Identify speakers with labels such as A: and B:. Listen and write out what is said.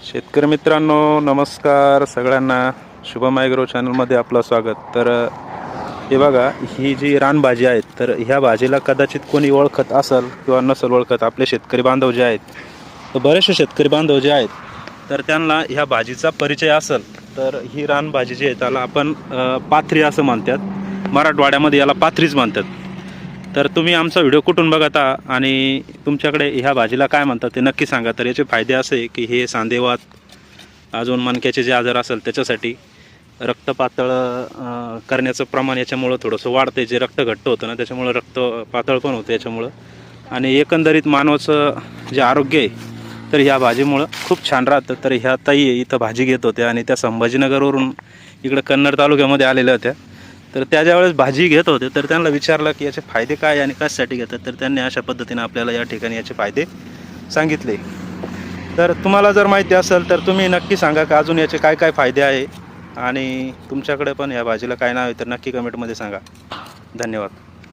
A: शेतकरी मित्रांनो नमस्कार सगळ्यांना. शुभम ॲग्रो चॅनलमध्ये आपलं स्वागत. तर हे बघा, ही जी रानभाजी आहेत तर ह्या भाजीला कदाचित कोणी ओळखत असेल किंवा नसेल ओळखत. आपले शेतकरी बांधव जे आहेत तर बरेचसे शेतकरी बांधव जे आहेत तर त्यांना ह्या भाजीचा परिचय असेल. तर ही रानभाजी जी आहे त्याला आपण पाथरी असं म्हणतात, मराठवाड्यामध्ये याला पाथरीच म्हणतात. तर तुम्ही आमचा व्हिडिओ कुठून बघता आणि तुमच्याकडे ह्या भाजीला काय म्हणतात ते नक्की सांगा. तर याचे फायदे असे की हे सांधेवात, अजून मणक्याचे जे आजार असेल त्याच्यासाठी, रक्त पातळ करण्याचं प्रमाण याच्यामुळं थोडंसं वाढते. जे रक्त घट्ट होतं ना त्याच्यामुळं रक्त पातळ पण होतं याच्यामुळं. आणि एकंदरीत मानवाचं जे आरोग्य आहे तर ह्या भाजीमुळं खूप छान राहतं. तर ह्या ताई इथं भाजी घेत होत्या आणि त्या संभाजीनगरवरून इकडं कन्नड तालुक्यामध्ये आलेल्या होत्या. तर त्या ज्यावेळेस भाजी घेत होते तर त्यांना विचारलं की याचे फायदे काय आणि कशासाठी घेतात. तर त्यांनी अशा पद्धतीने आपल्याला या ठिकाणी याचे फायदे सांगितले. तर तुम्हाला जर माहिती असेल तर तुम्ही नक्की सांगा का अजून याचे काय काय फायदे आहे आणि तुमच्याकडे पण या भाजीला काय नाव आहे तर नक्की कमेंटमध्ये सांगा. धन्यवाद.